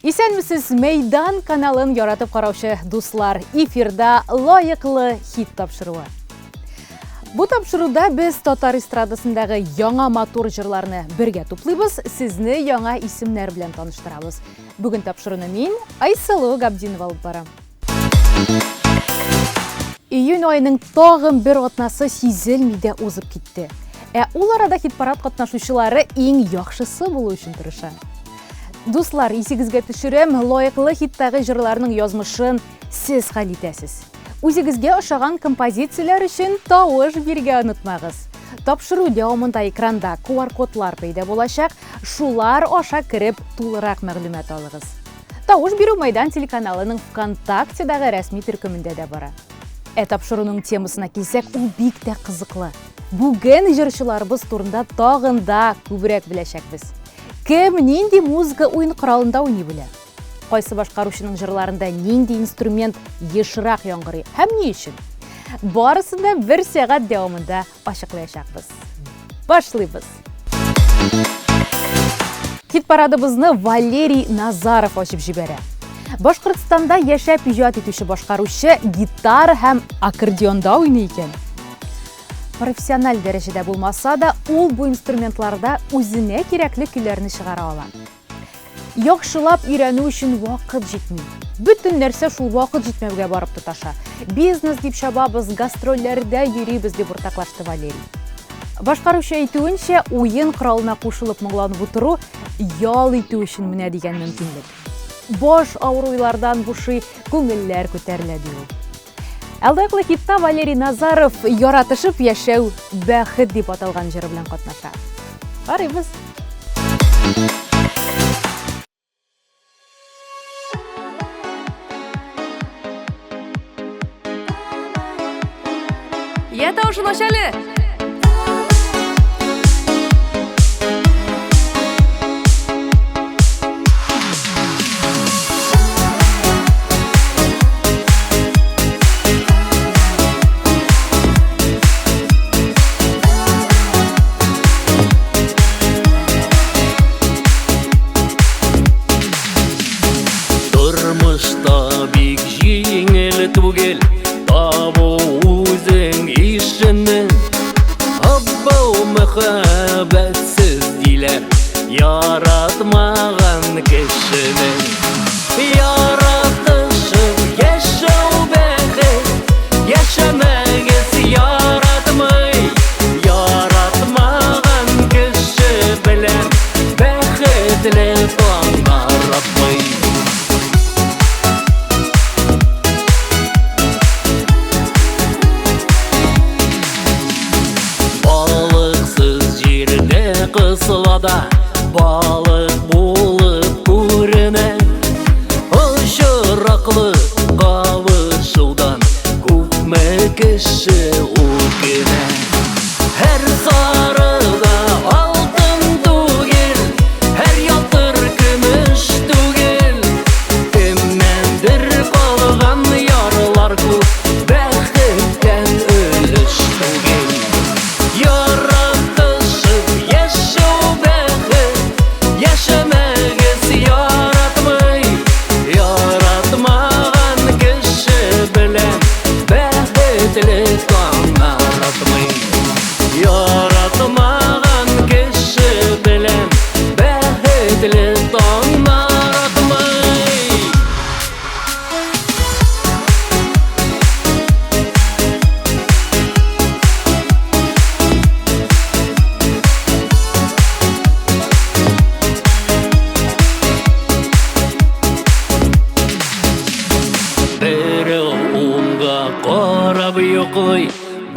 Исәнмесез, Мейдан каналын яратып караучы дуслар, эфирда лайыклы хит тапшыруы. Бу тапшыруда біз татар эстрадасындагы яңа матур жырларны бергә туплыйбыз, сезне яңа исемнәр белән таныштырабыз. Бүген тапшыруны мин, Айсылу Габдинова алып барам. Июнь айының тагын бер атнасы сизелми узып китте. Ул арада хит-парад катнашучылары иң яхшысы булу өчен тырыша. Дуслар, исегезгә төшерәм, лайыклы хиттагы җырларның язмышын сез хәл итәсез. Үзегезгә ошаган композицияләр өчен тавыш бирергә онытмагыз. Тапшыру дәвамында экранда QR-кодлар пәйда булачак, шулар аша кирип тулырак мәгълүмат алыгыз. Тавыш бирү Майдан телеканалының ВКонтактедагы рәсми төркемендә дә бара. Тапшыруның темасына килсәк, ул бик тә кызыклы. Бүген җырчыларыбыз турында тагын да күбрәк беләчәкбез. Кем нинди музыка уен коралында уйный белә? Кайсы башкаручының җырларында нинди инструмент ешрак яңгырый һәм ни өчен? Барысын да бер сәгать дәвамында ачыклаячакбыз. Башлыйбыз. Хит-парадыбызны Валерий Назаров ачып җибәрә. Башкортстанда яшәп иҗат итүче башкаручы гитара һәм аккордеонда уйный икән. Профессиональ дәрәҗәдә булмаса да, ул бу инструментларда үзенә кирәкле көйләрне чыгара ала. Яхшылап өйрәнү өчен вакыт җитми. Бөтен нәрсә шул вакыт җитмәүгә барып тоташа. Бизнес дип чабабыз, гастрольләрдә йөрибез дип уртаклашты Валерий. Башкаручы әйтүенчә, уен коралына кушылып моңланып утыру ял итү өчен менә дигән мөмкинлек. Баш авыруйлардан бушый, күңелләр күтәрелә ди ул. Алдагы хитта Валерий Назаров яратышып яшәү бәхет дип аталган җыры белән катнаша. Карыйбыз. Я тоже начали. Мәхәббәтсез диләр яратмаган кешене. Яратышып яшәү бәхет, яшәмәгез яратмый. Яратмаган кеше белән бәхетле таңнар атмый. Кысылада балык булып күренә, очраклы кавышудан күпме кеше үкенә. Һәр сарыда алтын түгел, һәр ялтыр көмеш түгел. Кемнәндер калган ярлар күп, бәхеттән өлеш түгел.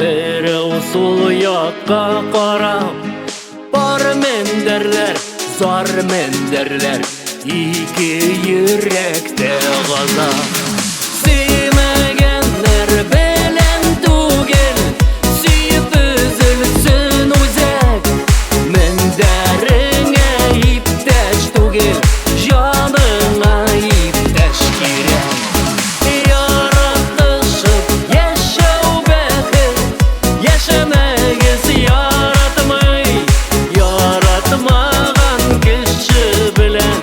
Берәү сул якка карап, бар мендәрләр, зар мендәрләр, ике йөрәктә газап. Сөймәгәннәр белән түгел, сөеп өзелсен үзәк. Мендәреңә иптәш түгел, җаныңа иптәш кирәк. Yaratmagan kişi bilen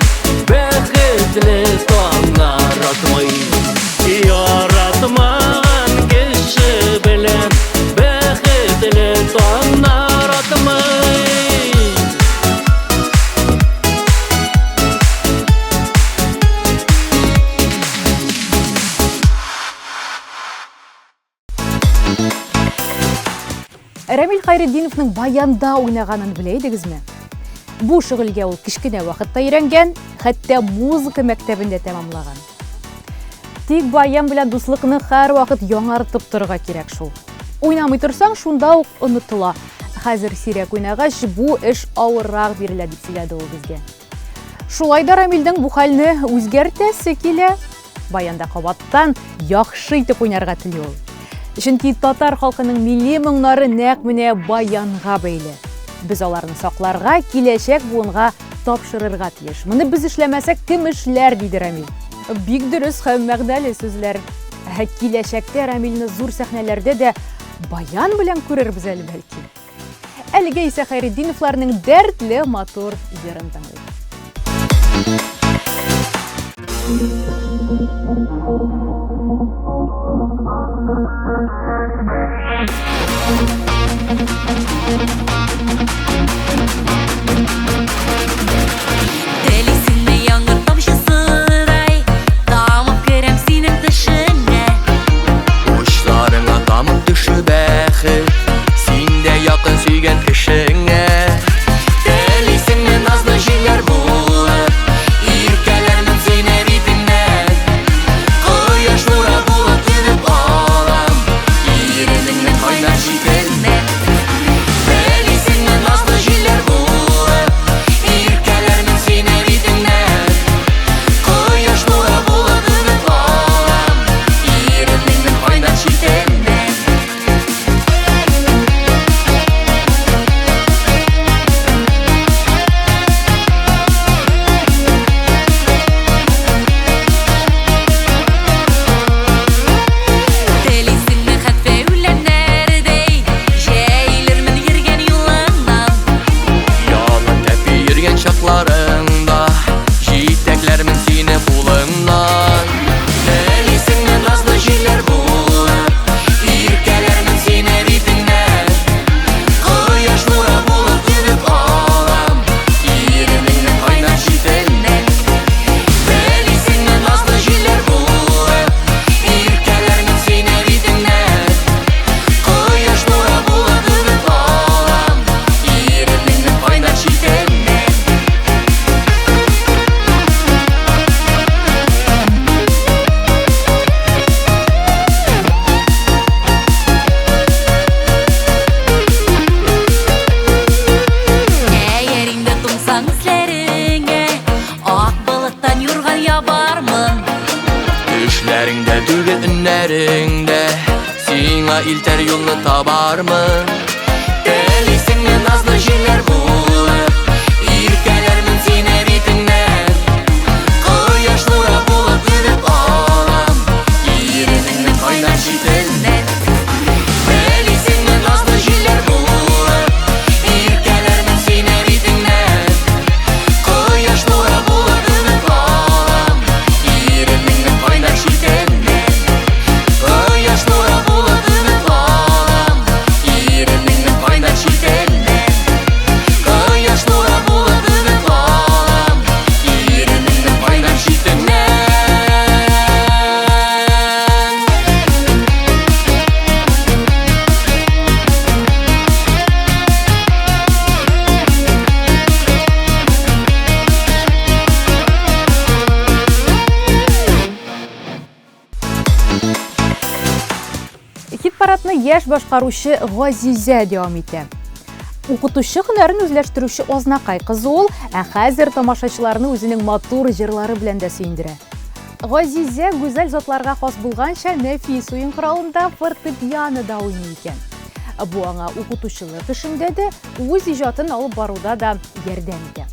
bәхетле Рамил Хайретдиновның баянда ойнағанын білейдіңізме? Бұл шүғілге ол кішкене вақытта үйренген, хәтта музыка мәктәбінде тәмамлаған. Тик баян белән дуслыкны һәр вакыт яңартып торырга кирәк шул. Уйнамый торсаң, шунда ук онытыла. Хәзер сирәк уйнагач, бу эш авыррак бирелә дип сөйләде ул безгә. Шулай да Рамилдың бу хәлне үзгәртәсе килә. Баянда кабаттан яхшы итеп уйнарга тели ул. Чөнки татар халкының милли моңнары нәкъ менә баянга бәйле. Без аларны сакларга, киләчәк буынга тапшырырга тиеш. Моны без эшләмәсәк, кем эшләр, диде Рамил. Бик дөрес һәм мәгънәле сүзләр. Киләчәктә Рамилне зур сәхнәләрдә дә баян белән күрербез әле бәлки. Әлегә исә Хайретдиновларның дәртле матур җырын тыңлыйк. Делисіңме яңғыр тамшысыдай, тамып керем синең тышыңа. Учларыңа тамып төшү бәхет, синдә якын сөйгән кешеңә. Телисеңме назлы җилләр булып, иркәләрмен сине битеңнән. Кояш нуры булып төнеп алам, иренеңнән кайнар шикелләр. Телисеңме назлы җилләр булып, иркәләрмен сине битеңнән. Кояш нуры булып төнеп алам, иренеңнән кайнар шикелләр. Делисіңме хәтфә үләннәрдәй, җәйлермен йөргән юлыңнан. Ялын тәпи йөргән чакларыңда, җитәкләрмен сине кулыңнан. Телисеңме назлы җилләр булып, иркәләрмен сине битеңнән. Кояш нуры булып төнеп алам, иренеңнән кайнар шикелләр. Телисеңме назлы җилләр булып, иркәләрмен сине битеңнән. Кояш нуры булып төнеп алам, иренеңнән кайнар шикелләр. Әгәр инде тумсаң эзләреңә, ак болыттан юрган ябармын. Төшләреңдә түгел өннәреңдә, сиңа илтәр юлны табармын. Телисеңме назлы җилләр булып, иркәләрмен сине битеңнән. Кояш нуры булып төнеп алам, иренеңнән кайнар шикелләр. Телисеңме назлы җилләр булып, иркәләрмен сине битеңнән. Кояш нуры булып төнеп алам, иренеңнән кайнар шикелләр. Кояш нуры булып төнеп алам, иренеңнән кайнар шикелләр. Кояш нуры булып төнеп алам, иренеңнән кайнар шикелләр. Хит парадны яшь башкаручы Газизә дәвам итә. Укытучы һөнәрен үзләштерүче Азнакай кызы ул, хәзер тамашачыларны үзенең матур җырлары белән дә сөендерә. Газизә гүзәл затларга хас булганча нәфис уен коралында фортепианода уйный икән. Бу аңа укытучылык эшендә дә, үз иҗатын алып баруда да ярдәм итә.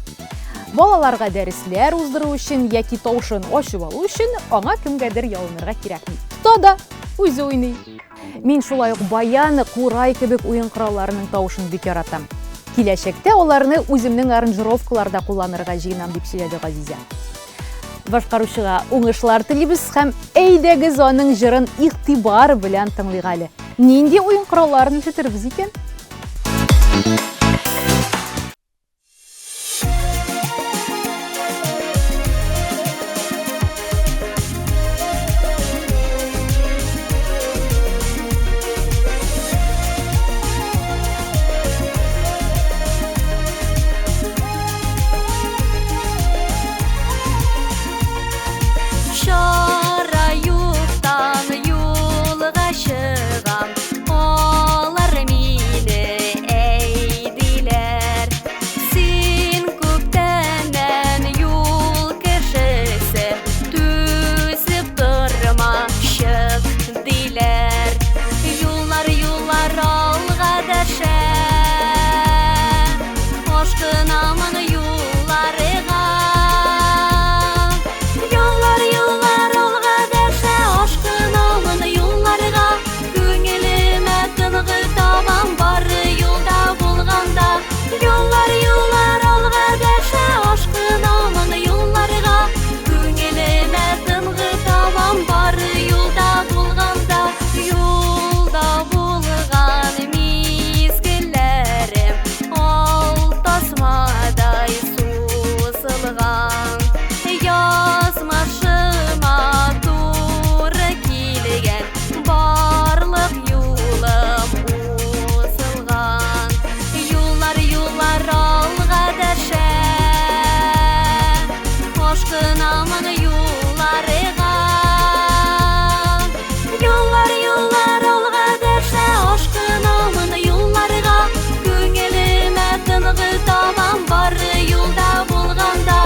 Балаларга дәресләр уздыру өчен яки тавышын ачып алу өчен аңа кемгәдер ялынырга кирәкми. Тота да үзе уйный. Мин шулай ук баян, курай кебек уен коралларының тавышын бик яратам. Киләчәктә аларны үземнең аранжировкаларда кулланырга җыенам дип сөйләде Газизә. Башкаручыга уңышлар телибез һәм әйдәгез аның җырын игътибар белән тыңлыйк әле. Нинди уен коралларын ишетербез икән? aşkınamın yollarıga. Yollar yollar olga derse aşkınamın yollarıga. Köngülüme tınğı taban var yolda bulganda.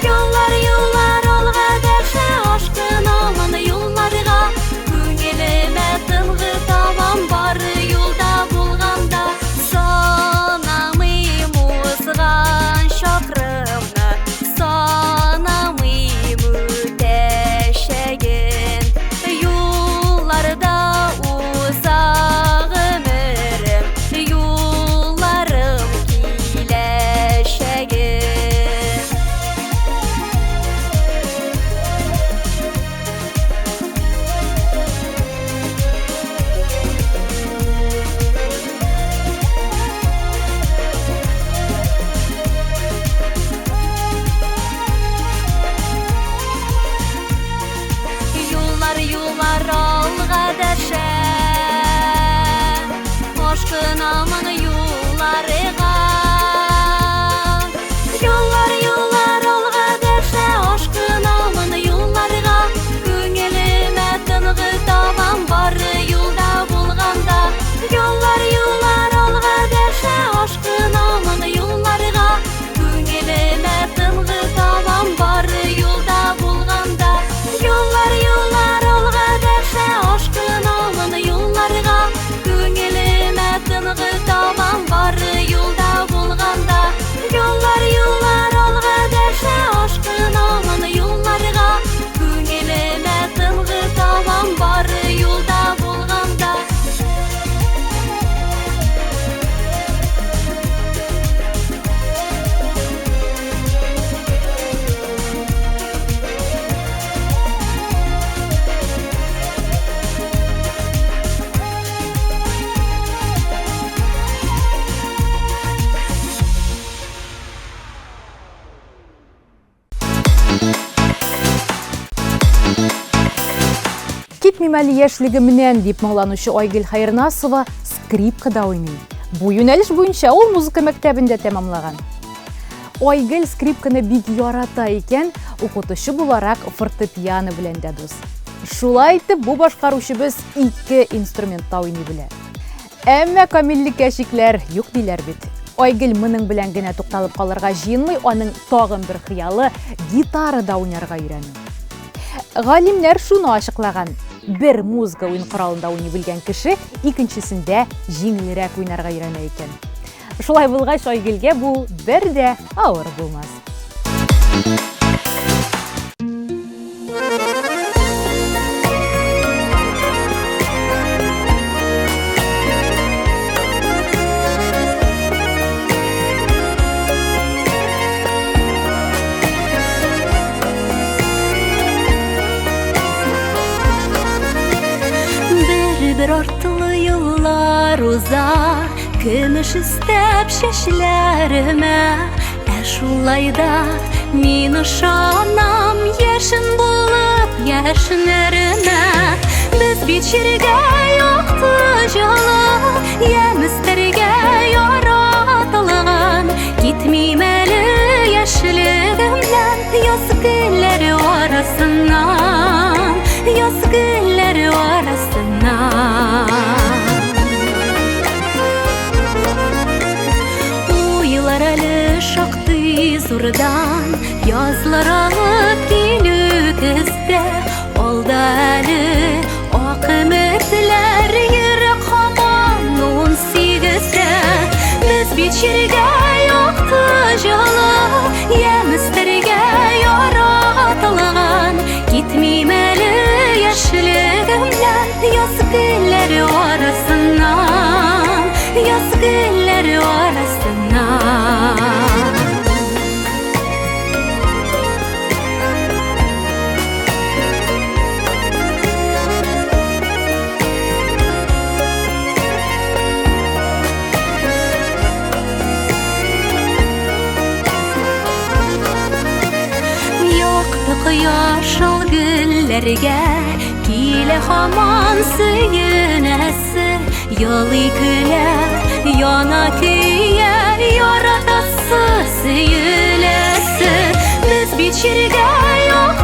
Yollar yollar olga derse aşkınamın yollarıga. Köngülüme tınğı taban var yolda bulganda. Sanamıyım uzgan şakrımna, sanamıyım öteşegin. Yollarda uzak ömürüm, yollarım kileşegin. Yollar yollar alga dersen aşkınamın yollarıga. Yollar yollar alga dersen aşkınamın yollarıga. Köngülüme tınğı taban var yolda bulganda. Yollar yollar alga dersen aşkınamın yollarıga. Köngülüme tınğı taban var yolda bulganda. Yollar yollar olga derse aşkınamın yollarıga. Köngülüme tınğı taban var yolda bulganda. Yollar yollar olga derse aşkınamın yollarıga. Köngülüme tınğı taban var yolda bulganda. Китмемәлі яшьлеге менән дип моңланучы Айгөл Хайырнасова скрипкада уйный. Бу юнәлеш буенча ул музыка мәктәбендә тәмамлаган. Айгөл скрипканы бик ярата икән, укытучы буларак фортепиано белән дә дус. Шулай итеп, бу башкаручыбыз 2 инструментта уйный белә. Әмма камиллеккә шикләр юк диләр бит. Айгөл моның белән генә тукталып калырга җыенмый, аның тагын бер хыялы гитарада уйнарга өйрәнү. Галимнәр шуны ачыклаган: бер музыка уен коралында уйный белгән кеше икенчесендә җиңелрәк уйнарга өйрәнә икән. Шулай булгач, Айгөлгә бу бер дә авыр булмас. Bir artılı yıllar uzar, kümüş istep şeşlerime. Şulayda min ışanam yaşın bulup yaşınlarına. Biz biçirge yoktu jalı, yemizlerge yaratılgan. Gitmemeli yaşlığımdan yazık günleri arasından, yazık günleri arasından. Uylar ali şaktı zurdan, yazlar alıp gelükizde. Oldu ali akımetler yürek haman 18'de. Biz biçirge yoktu jalı, yemizlerge yaratılgan. Gitmemeli yaşlığımdan yazık günleri arasından, yazık günleri arasından. Yaşal güllerge kile haman suyunası. Yalı küle yana küye yaratası suyulası. Biz biçirge yok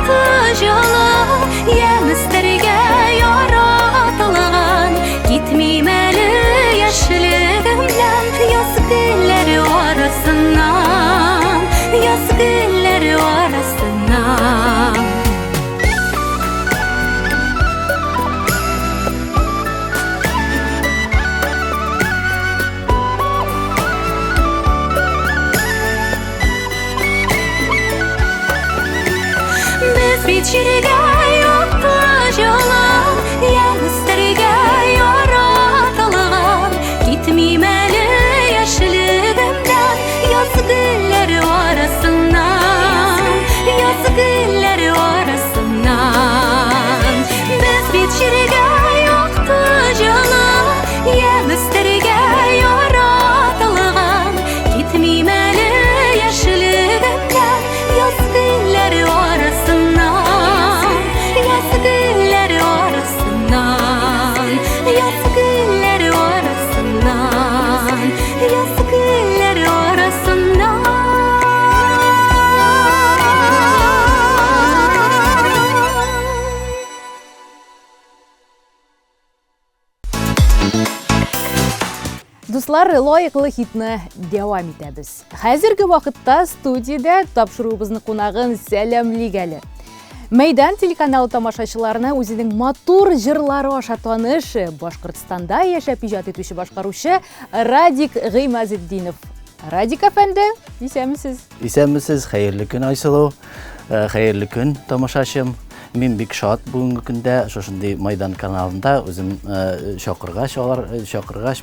biçirge yoktu jalan Yalnızlarga yaratılgan Gitmemeli yaşlılığımdan Yazgılar arasından Yazgılar arasından Biz biçirge yoktu jalan Yalnızlarga yaratılgan Gitmemeli yaşlılığımdan Yazgılar arasından Yazgılar arasından Yazgılar arasından Yazgılar arasından Дуслар, лайыклы хитны дәвам итәбез. Хәзерге вакытта студиядә тапшыруыбызны кунагын сәламлигәле. Мәйдан телеканалы тамашачыларына үзенең матур җырлары аша танышы Башкортстанда яшәп иҗат итүче башкаручы Радик Гыймазетдинов. Радик әфәнде, исәнмесез? Исәнмесез, хәерле көн Айсылу, хәерле көн тамашачым. Мин бик шат бүгенге көндә шушындый Майдан каналында үзем чакыргач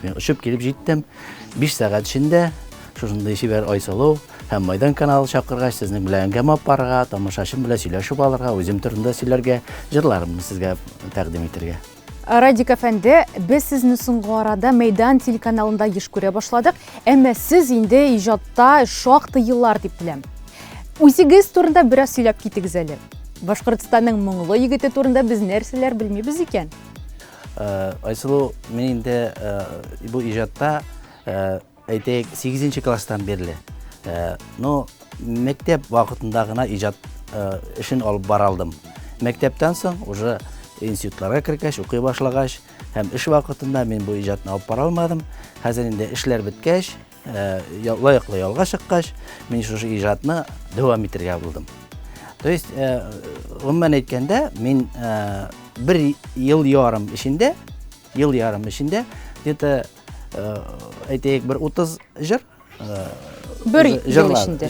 мин очып килеп җиттем. 5 сәгать эчендә шушындый шибәр Айсылу һәм Майдан каналы чакыргач сезнең белән әңгәмә апарга, тамашачым белән сөйләшеп алырга, үзем турында сөйләргә, җырларымны сезгә тәкъдим итәргә. Радик әфәнде, без сезне соңгы арада Мәйдан телеканалында еш күрә башладык, әмма сез инде иҗатта шактый еллар дип беләм. Үзегез турында бераз сөйләп китегез әле. Башкортстанның моңлы егете турында без нәрсәләр белмибез икән? Айсылу, мен инде бу иҗатта әйтәйек 8нче класстан бирле. Мәктәп вакытында гына иҗат эшен алып бара алдым. Мәктәптән соң уже институтларга кергәч, укый башлагач һәм эш вакытында мен бу иҗатны алып бара алмадым. Хәзер инде эшләр беткәч, лайыклы ялга чыккач, мен шушы иҗатны дәвам итәргә булдым. То есть, гомумән әйткәндә, мин 1 ел ярым эчендә, где-то әйтәйек 30 җыр, 1 ел эчендә.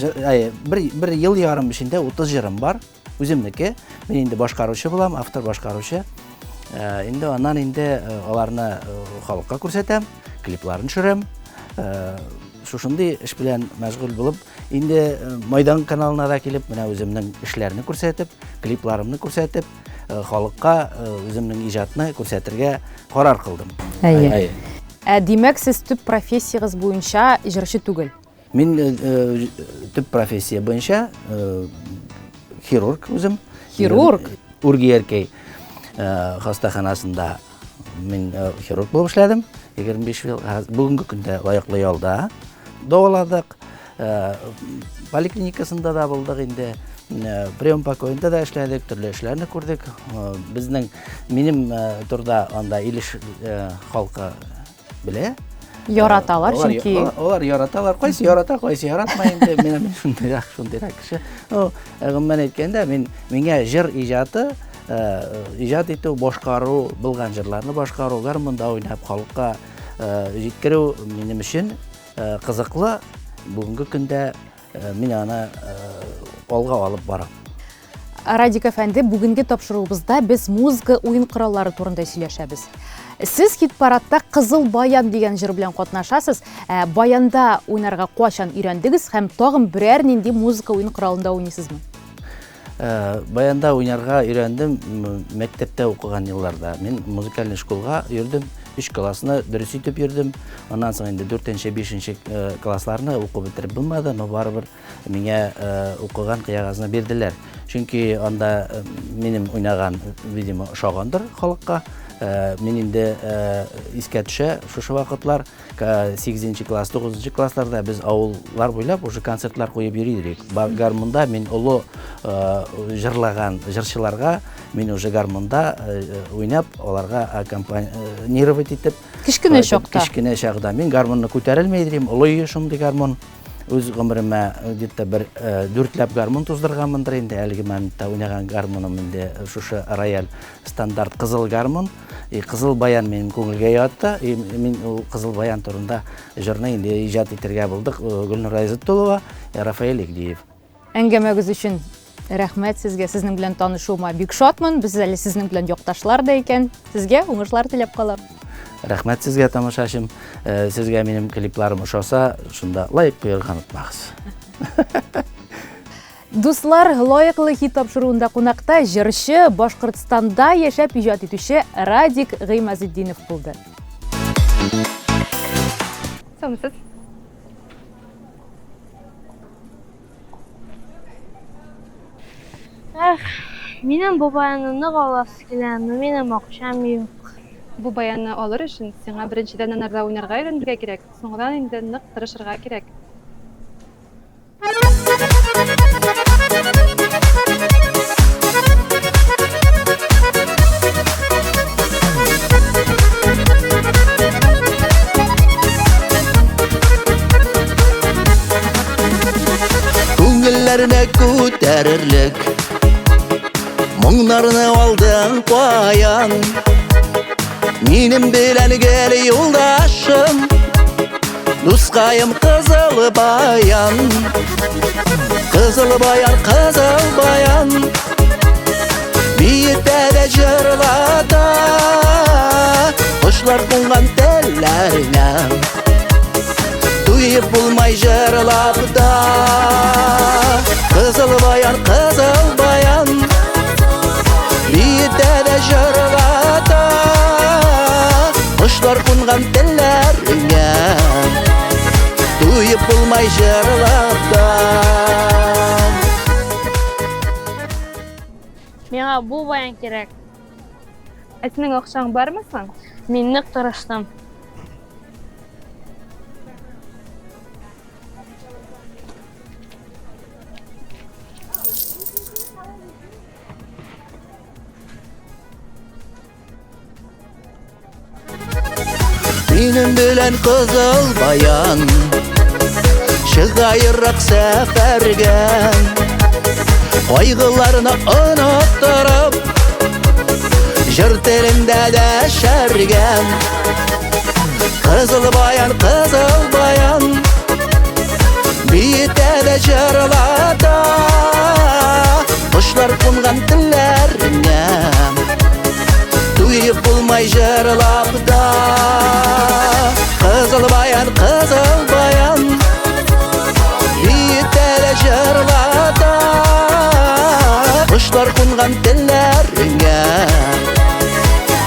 1 ел ярым эчендә 30 җырым бар. Үземнеке. Мин инде башкаручы булам, автор башкаручы. Инде аннан инде аларны халыкка күрсәтәм, клипларын төшерәм. Шушындый эш белән мәшгуль булып, инде Майдан каналына да килеп, менә үземнең эшләрне күрсәтеп, клипларымны күрсәтеп, халыкка үземнең иҗатны күрсәтергә карар кылдым. Димәк, сез төп профессиягыз буенча җырчы түгел. Мин төп профессия буенча хирург үзем. Хирург? Ургияркәй хастаханасында мин хирург булып эшләдем. 25 ел, бүгенге көндә лайыклы ялда дәваладык. Поликлиникасында да булдык инде. Прием покоенда да эшләдек, төрле эшләрне күрдек. Минем турда анда Илеш халкы белә. Яраталар, чөнки Олар яраталар, кайсы ярата, кайсы яратмай инде. Мен шундый кеше. Гомумән әйткәндә, миңа җыр иҗаты, иҗат итү, башкару, булган җырларны башкару, гармонда уйнап халыкка җиткерү минем өчен кызыклы. Бүгенге көндә мин аны алга алып барам. Радик әфәнде, бүгенге тапшыруыбызда без музыка уен кораллары турында сөйләшәбез. Сез хит-парадта Кызыл баян дигән җыр белән катнашасыз. Баянда уйнарга качан өйрәндегез һәм тагын берәр нинди музыка уен коралында уйныйсызмы? Баянда уйнарга өйрәндем мәктәптә укыган елларда. Мин музыкаль школга йөрдем, 3 классны дөрес итеп йөрдем. Аннан соң инде 4нче, 5нче классларны укып бетереп булмады, но барыбер миңа укыган кыягазны бирделәр. Чөнки анда минем уйнаган, видимо, ошагандыр халыкка. Мен инде искә төшә, шушы вакытлар 8нче класс, 9нчы классларда без авыллар буйлап уже концертлар куеп йөридек. Гармонда мен олы җырлаган җырчыларга мен уже гармонда уйнап, аларга аккомпанировать итеп, Кичкенә чакта мен гармонны күтәрелмәй идем, олы шундый гармон. Үз гомеремә где-то 4 гармон туздырганмындыр инде. Әлеге моментта уйнаган гармоным инде шушы рояль стандарт кызыл гармон. Кызыл баян минем күңелгә ятты. Мин ул кызыл баян турында җырны инде иҗат итәргә булдык. Гөлнур Айзатуллова, Рафаэль Игдиев. Әңгәмәгез өчен Рәхмәт сезгә, сезнең белән танышуыма бик шатмын. Без әле сезнең белән якташлар да икән. Сезгә уңышлар теләп калам. Рәхмәт сезгә, тамашачым. Сезгә минем клипларым ошаса, шунда лайк куярга онытмагыз. Дуслар, лайыклы хит тапшыруында кунакта җырчы, Башкортстанда яшәп иҗат итүче Радик Гыймазетдинов булды. Сәмсез. Минем бу баянны нык аласы килә, но минем акчам юк. Бу баянны алыр өчен сиңа беренчедән анарда уйнарга өйрәнергә кирәк. Соңдан инде нык тырышырга кирәк. Күңелләрне күтәрерлек Моңнарны алдың баян Минем белән гел юлдашым Дускайым кызыл баян Кызыл баян, кызыл баян Биетәдә җырлата Кошлар кунган телләренә Туеп булмай җырлап да Кызыл баян, кызыл баян Биетәдә җырлата Кошлар кунган телләренә Туеп булмай җырлап да Миңа бу баян кирәк. Ә синең акчаң бармы соң? Мин нык тырыштым. Минем белән кызыл баян Чыгайрак сәфәргә Кайгыларны оныттырып Җыр телендә дәшәргән Кызыл баян, кызыл баян Биетәдә җырлата Кошлар кунган телләренә Туеп булмай җырлап да Кызыл баян, кызыл баян Биетәдә җырлата Кошлар кунган телләренә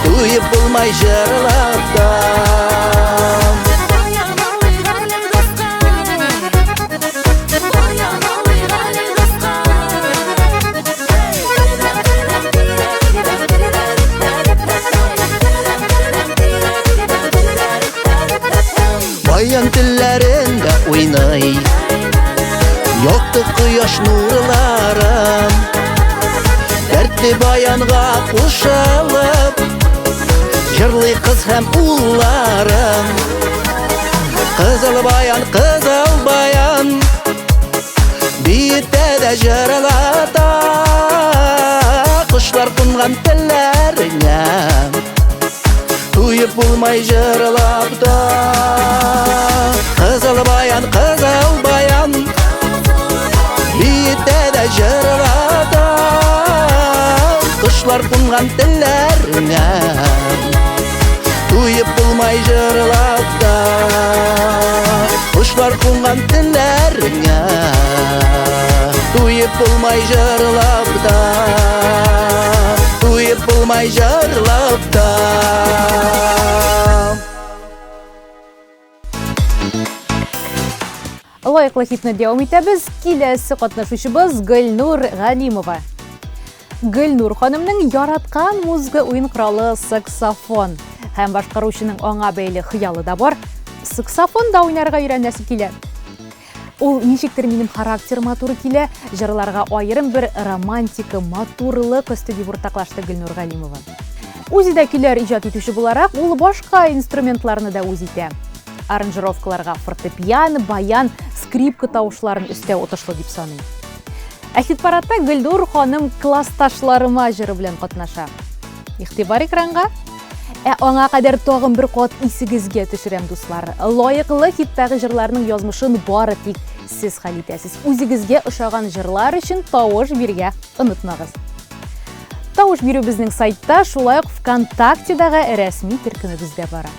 Туеп булмай җырлап да Баян телләрендә уйный Якты кояш нурларын Дәртле баянга кушылып Җырлый кыз һәм улларын Кызыл баян Биетәдә җырлата Кошлар кунган телләренә Туеп булмай җырлап да Кызыл баян Биетәдә җырлата Кошлар кунган телләренә Туеп булмай җырлап да Кошлар кунган телләренә Туеп булмай җырлап да Туеп булмай җырлап да Лайыклы хитне дәвам итәбез. Киләсе катнашучыбыз Гөлнур Галимова. Гөлнур ханымның яраткан музыка уен коралы саксофон. Һәм башкаручының аңа бәйле хыялы да бар. Саксофон да уйнарга өйрәнәсе килә. Ул ничектер минем характерыма туры килә, җырларга аерым бер романтика, матурлык өсте дип уртаклашты Гөлнур Галимова. Үзе дә көйләр иҗат итүче буларак, ул башка инструментларны да үз итә. Аранжировкаларга фортепиано, баян, скрипка тавышларын өстә отышлы дип саный. Ә хит-парадта Гөлнур ханым классташларыма җыры белән катнаша. Игътибар экранга. Аңа кадәр тагын бер кат исегезгә төшерәм, дуслар. Лайыклы хиттагы җырларның язмышын бары тик сіз хәл итәсез. Үзегезгә ошаган җырлар өчен тавыш биргә онытмагыз. Тавыш бирү безнең сайтта, шулай ук ВКонтактедагы рәсми төркемебездә бара.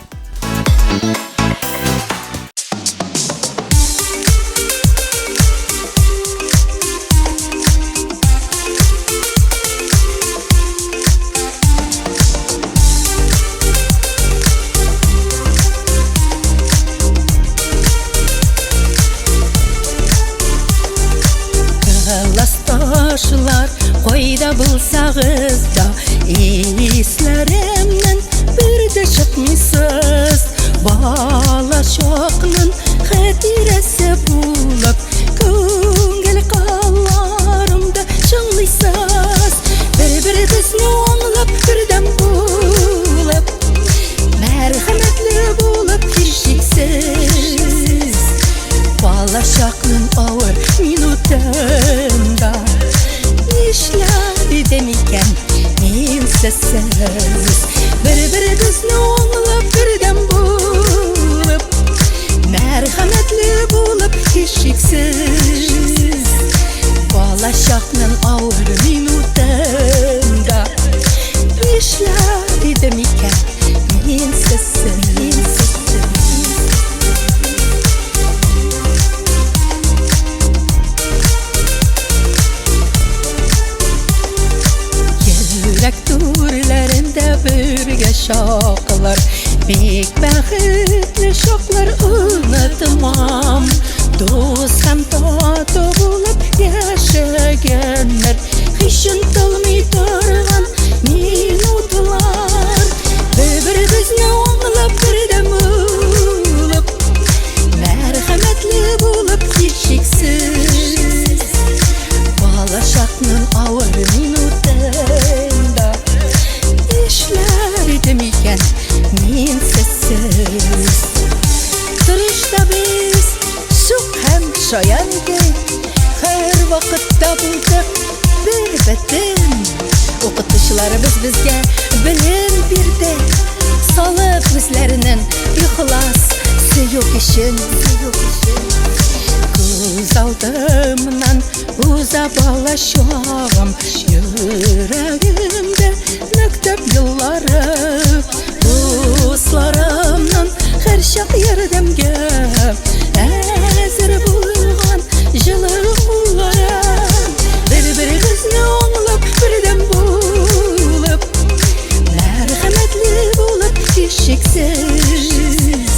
Классташлар, койда булсагыз да, исләремнән бер дә чыкмыйсыз. Бала чакның хәтирәсе булып, күңел калларымда җырлыйсыз. Бер-беребезне аңлап, бердәм булып, мәрхәмәтле булып кичексез. Бала чакның авыр минутында нишләр идем икән мин сезсез. Бер-беребезне аңлап, бердәм булып, мәрхәмәтле булып кичексез. Бала чакның авыр минутында нишләр идем икән мин сезсез. Türlərində birgə şaqlar, bek bəxtli şaqlar unutmam. Dost həm tatı bulub yaşagənlər, xişin tılmay turğan minutlar. Bir-birimizni anlap, birdən bulub, mərhəmətli bulub kechiksiz. Bala şaqның avır minutunda işlerdim iken min sessiz. Duruşta biz suq hem şayan idik, her vakitte bulduk bir beden. Okutuşlarımız bizge bilim birdi, salıp bizlerinin ihlas suyuk işin. Göz aldımdan uza bala şoğum, yüreğimde mektep yılları. Dostlarımdan her şak yerdemge әзір bulgan жылы улlara. Bir-birimizni anlap, birden bulup, mərhəmətli bulub kechiksiz.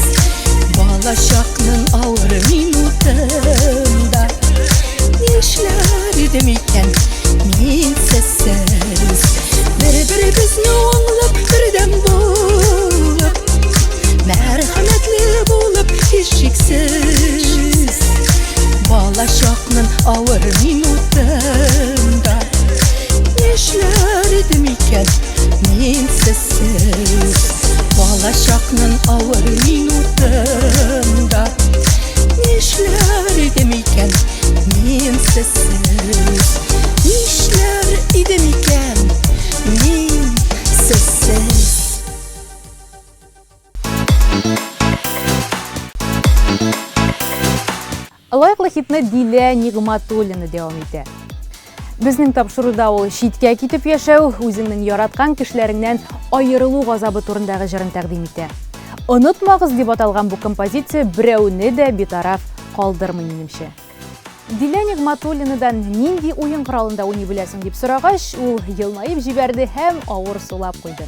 Bala şaqның avır minutunda nişlerdim iken min sessiz. Bir-birimizni anlap, birden bulup, mərhəmətli bulub kechiksiz. Bala şaqның avır minutunda nişlerdim iken min sessiz. Bala şaqның avır minutunda nişler idem iken min sessiz. Nişler idem iken min sessiz. Лайыклы хитне Дилә Нигъматуллина дәвам итә. Безнең тапшыруда ул читкә китеп яшәү, үзеңнең яраткан кешеләреңнән аерылу газабы турындагы җырын тәкъдим итә. Онытмагыз дип аталган бу композиция берәүне дә битараф калдырмый минемчә. Дилә Нигъматуллинадан нинди уен коралында уйный беләсең дип сорагач, ул елмаеп җибәрде һәм авыр сулап куйды.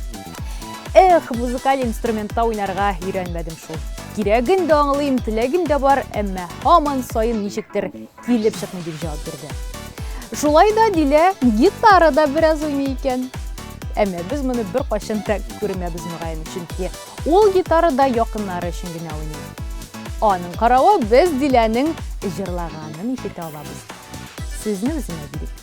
Эх, музыкаль инструментта уйнарга өйрәнмәдем шул. Кирәген дә аңлыйм, теләгем дә бар, әмма һаман саен ничектер килеп чыкмый дип җавап бирде. Шулай да Дилә гитарада бераз уйный икән. Әмма без моны бер кайчан да күрмәбез мөгаен, чөнки ул гитарада якыннары өчен генә уйный. Аның каравы без Диләнең җырлаганын ишетә алабыз. Сезне үзенә бирик.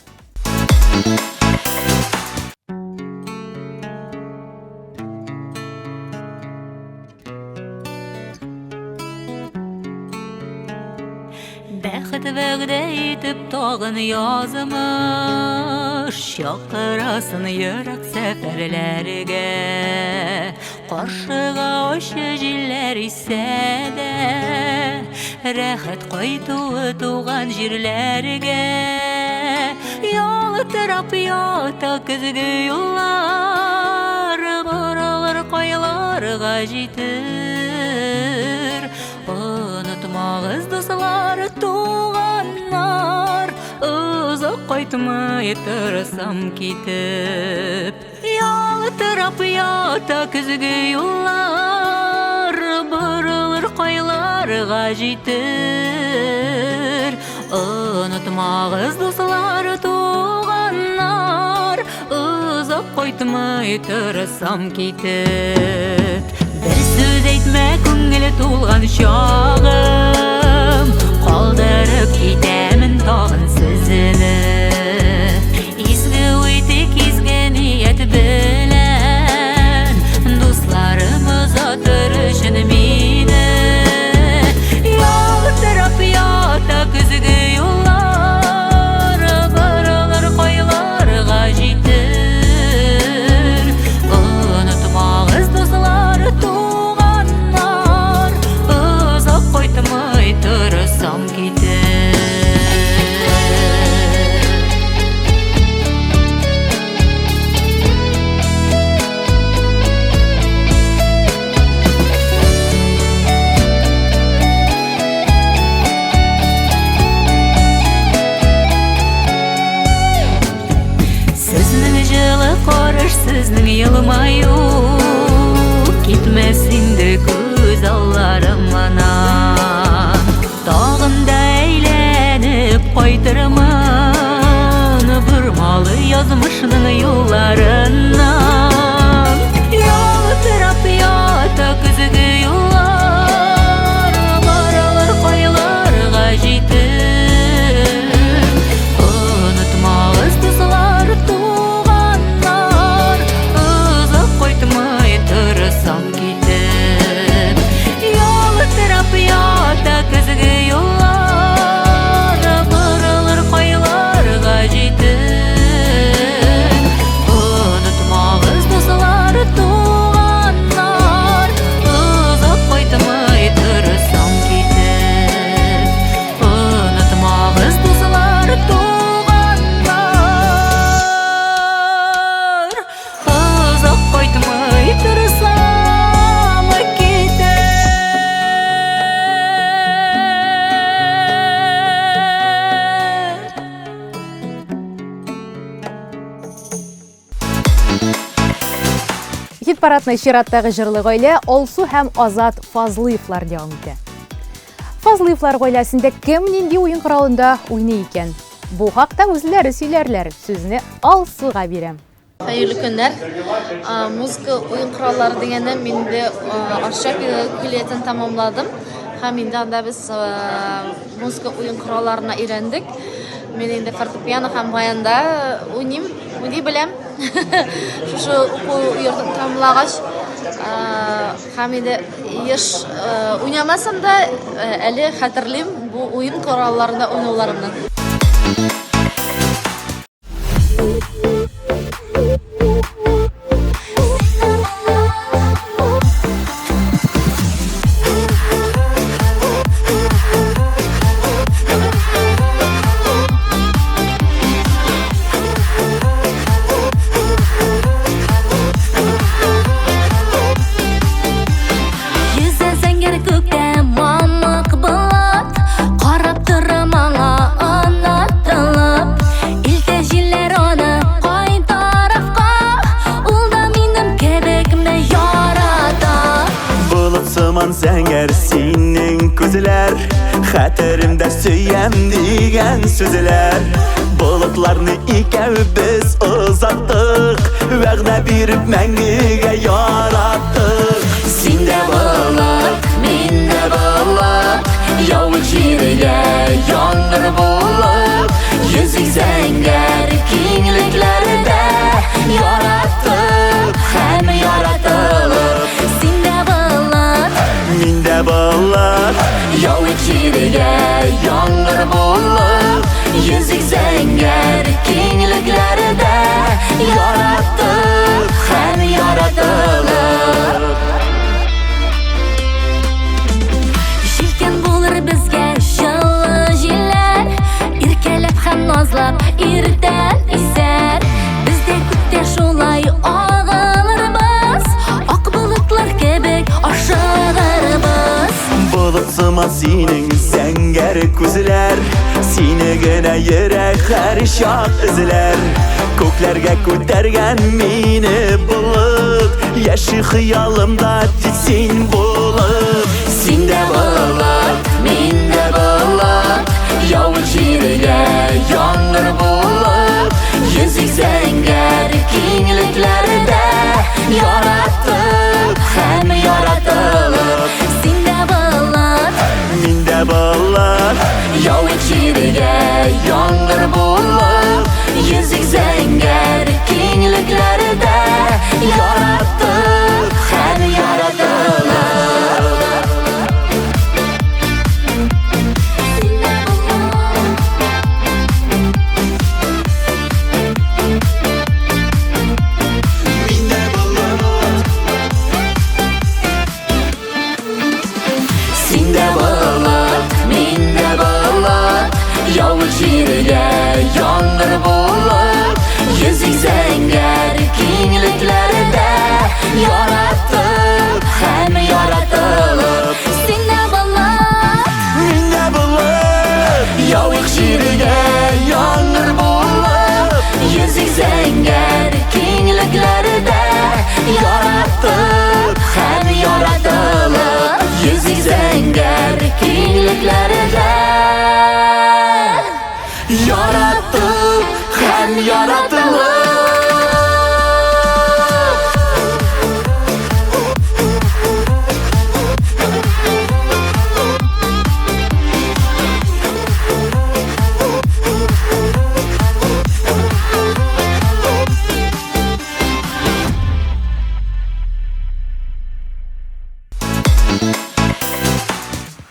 Бәхет вәгъдә итеп тагын язмыш, чакырасын йөрәк сәфәрләргә. Каршыга ачы җилләр исә дә, рәхәт кайтуы туган җирләргә. Ялтырап ята көзге юллар, борылыр кайларга җитер. Онытмагыз дуслар, туганнар, узак кайтмый торсам китеп. Ялтырап ята көзге юллар, борылыр кайларга җитер. Онытмагыз дуслар, туганнар, узак кайтмый торсам китеп. Бер сүз әйтмә күңеле тулган чагым, калдырып китәмен тагын сезне. Изге үйтик, изге ният белән, дусларым озатыр өчен мине. Ялтырап ята көзге юллар, борылыр кайларга җитер. Онытмагыз дуслар, туганнар, озак кайтмый торсам китеп. Сезнең җылы караш, сезнең елмаю, китмәс инде күз алларымнан. Тагын да әйләнеп кайтырмын бормалы язмышның юлларыннан. Ялтырап ята көзге юллар, борылыр кайларга җитер. Онытмагыз дуслар, туганнар, узак кайтмый торсам китеп. Ялтырап ята көзге юллар, борылыр кайларга җитер. Онытмагыз дуслар, туганнар, узак кайтмый торсам китеп. Онытмагыз дуслар, туганнар, узак кайтмый торсам китеп. Хит парадный чираттагы җырлы гаилә Алсу һәм Азат Фазлыевлар дәвам итә. Фазлыевлар гаиләсендә кем нинди уен коралында уйный икән? Бу хакта үзләре сөйләрләр. Сүзне Алсуга бирәм. Хәерле көннәр. Музыка уен кораллары дигәндә миндә арча көллиятен тамамладым. Һәм инде анда без музыка уен коралларына өйрәндек. Мен инде фортепиано һәм баянда уйныйм, уйный беләм. Шушы уку йортын тамамлагач, һәм инде еш уйнамасам да әле хәтерлим бу уен коралларында уйнауларымны. Сәңгәр синең күзләр, хәтеремдә сөям дигән сүзләр. Болытларны икәүбез озаттык, вәгъдә биреп мәңгегә яраттык. Син дә булып, мин дә булып, яуып җиргә яңгыр булып, йөзик зәңгәр киңлекләрдә яраттык һәм яратылып. Син дә булып, мин дә булып, яуып җиргә яңгыр булып, йөзик зәңгәр киңлекләрдә яраттык һәм яратылып. Җилкән булыр безгә senin zəngər күзләр Seni gənə yürək hər şaq izlər Көкләргә күтәргән мине булып Яши хыялымда тик син булып Син дә булып, мин дә булып Явыл җиргә яңгыр булып Йөзик зәңгәр киңлекләрдә Яраттык һәм яратылып Син дә булып, Мин дә булып Явыл җиргә яңгыр булып Йөзик зәңгәр киңлекләрдә Яраттык һәм яратылып Син дә булып, мин дә булып Явыл җиргә яңгыр булып Йөзик зәңгәр киңлекләрдә Яраттык һәм яратылып син дә булып, Мин дә булып Явыл җиргә яңгыр булып Йөзик зәңгәр киңлекләрдә Яраттык һәм яратылып Йөзик зәңгәр киңлекләрдә Яраттык һәм яратылып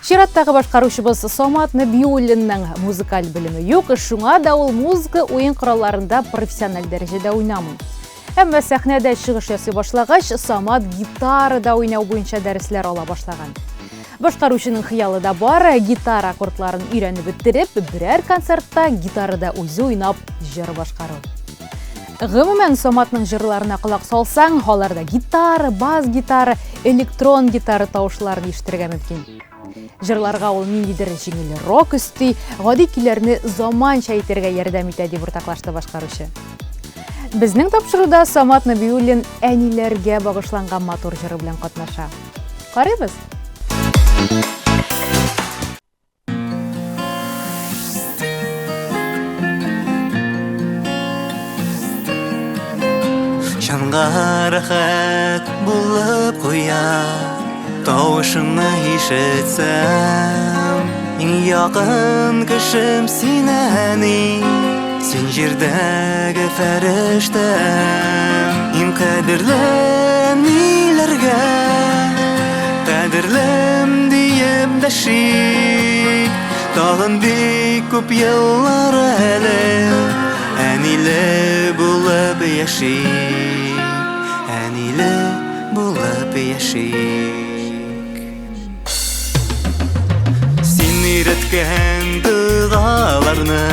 Чираттагы башкаруучубуз Самат Набиуллиннің музыкаль билими юк, шуңа да ул музыка уен куралларында профессиональ дәрежеде уйнамый. Әмма сәхнәдә чыгыш ясый башлагач, Самат гитарада уйнау буенча дәресләр ала башлаган. Башкаруучының хыялы да бар, гитара аккордларын өйрәнеп бетереп, берәр концертта гитарада үзе уйнап җыр башкару. Гомумән, Саматның җырларына колак салсаң, аларда гитара, бас гитара, электрон гитара тавышларын ишетергә мөмкин. Җырларга ул ниндидер җиңел рок өсти, гади көйләрне заманча итәргә ярдәм итә дип уртаклашты башкаручы. Безнең тапшыруда Самат Набиуллин әниләргә багышланган матур җыры белән катнаша. Карыйбыз. Жанга рахат булып куя Тавышыңны ишетсәм Иң якын кешем син әни Син җирдәге фәрештәм Иң кадерле ниләргә Кадерлем диеп дәшик Тагын бик күп еллар әле Әниле булып яшик Әниле булып яшик Син өйрәткән дугаларны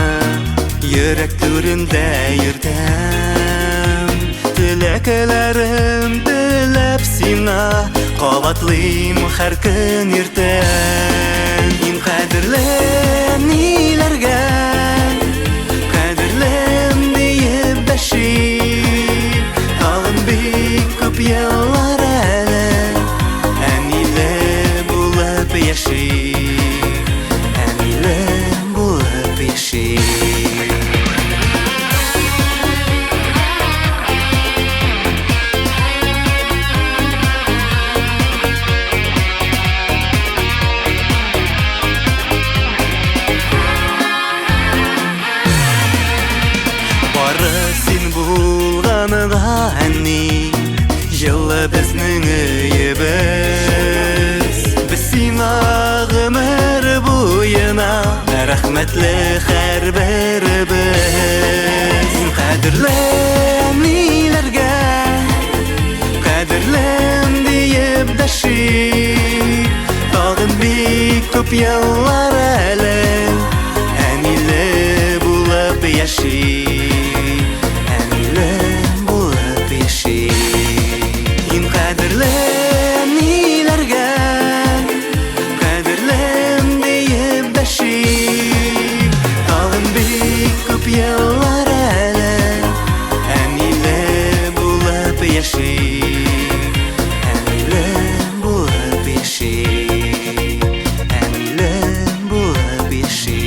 Йөрәк түрендә йөртәм Теләкләрем теләп сиңа Кабатлыйм һәр көн иртән Иң кадерле ниләргә Кадерлем диеп дәшик Тагын бик күп еллар әле Әниле булып яшик Әниле булып яшик Жылы безнең өебез Без сиңа гомер буена Рәхмәтле һәр беребез Кадерле ниләргә Кадерлем диеп дәшик Тагын бик күп еллар әле Әниле булып яшик Әниле булып яшик Кадерле ниләргә Кадерлем яши әнилем булып яши әнилем булып яши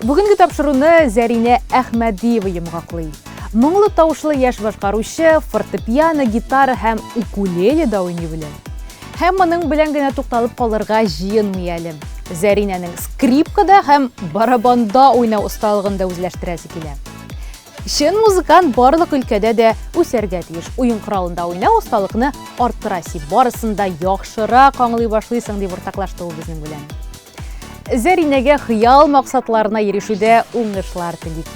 Бүгінгі тапшыруны Зәрине Әхмәдиева йымғақлый. Мұңлы тауышлы яш башқарушы, фортепиано, гитара һәм укулеле да уйный белә. Һәм моның белән генә тукталып калырга җыенмый әле. Зәринәнең скрипкада һәм барабанда уйнау осталыгында үзләштерәсе килә. Чын музыкант барлык өлкәдә дә үсәргә тиеш. Уен коралында уйнау осталыкны арттыра, барысында яхшырак аңлый башлыйсың дип уртаклашты ул безнең белән. Зәринәгә хыял максатларына ирешүдә уңышлар телик.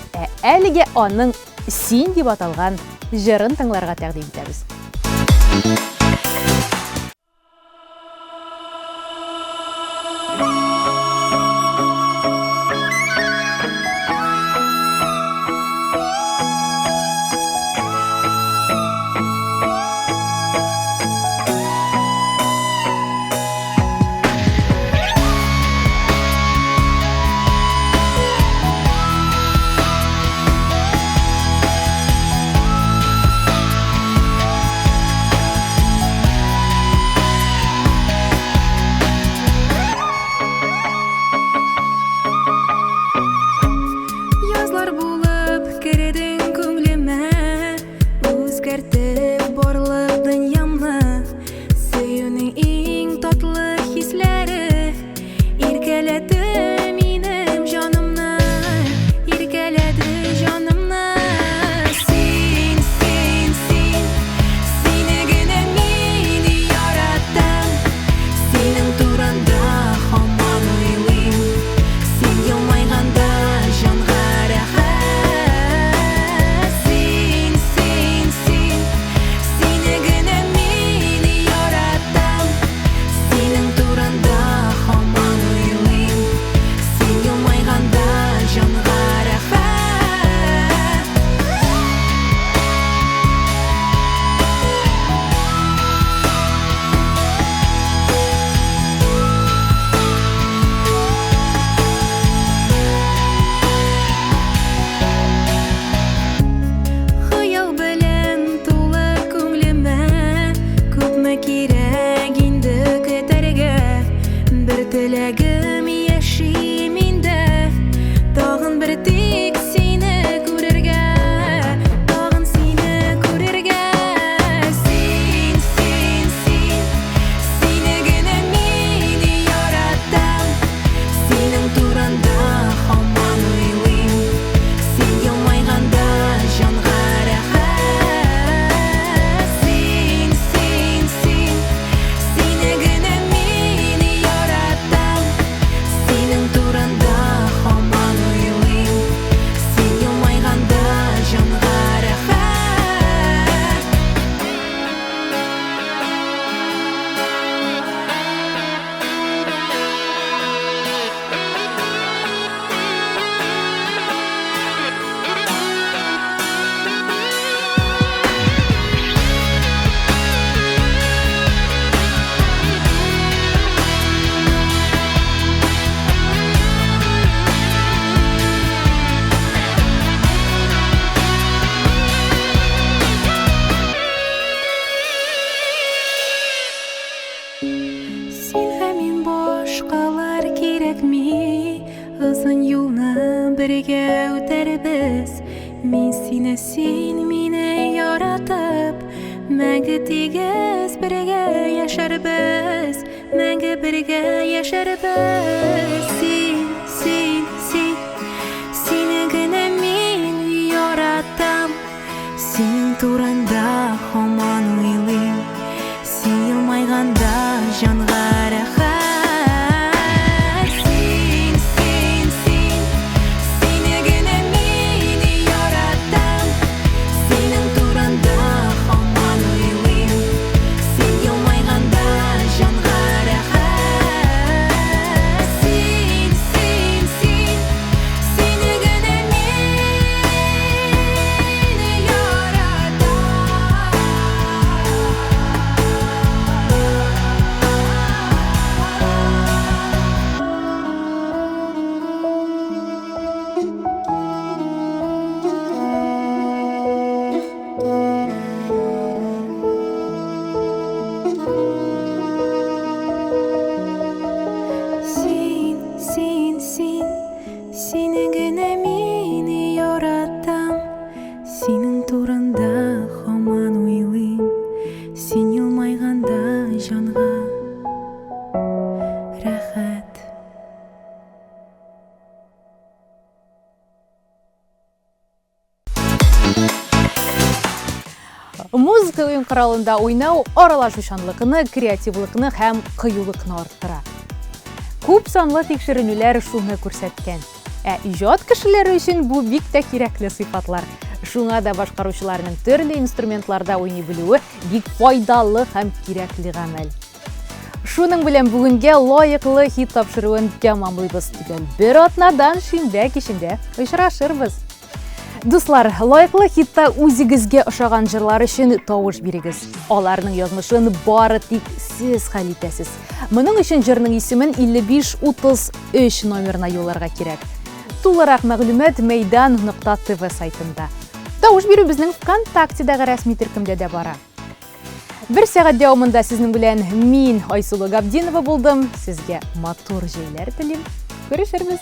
Әлегә аның «Син» дип аталган җырын тыңларга тәкъдим итәбез. Мин сине, син мине яратып, мәңге тигез бергә яшәрбез, мәңге бергә яшәрбез. Син, син, син, сине генә мин яратам, синең турында һаман уйлыйм, син елмайганда җанга рәхәт. Әсі ойын құралында ойнау аралашушанлықыны, креативлықыны һәм қиюлықыны арттыра. Күп санлы текшеренүләр шуны күрсәткән. Ижад кешеләре өчен бу бик тә кирәкле сыйфатлар. Шуңа да башкаручыларның төрле инструментларда уйный белүе бик файдалы һәм кирәкле гамәл. Шуның белән бүгенгә лаеклы хит тапшыруын тәмамлыйбыз. Бер атнадан шимбә кичендә очрашырбыз. Дуслар, лаеклы хитта үзегезгә ошаган җырлар өчен тавыш бирегез. Аларның язмышын бары тик сез хәл итәсез. Моның өчен җырның исемен 5533 номерына юлларга кирәк. Тулырак мәгълүмат Мәйдан.тв сайтында. Тавыш бирү безнең ВКонтактедәге рәсми төркемдә дә бара. Бер сәгать дәвамында сезнең белән мин Айсулу Габдинова булдым. Сезгә матур җәйләр телим. Күрешербез.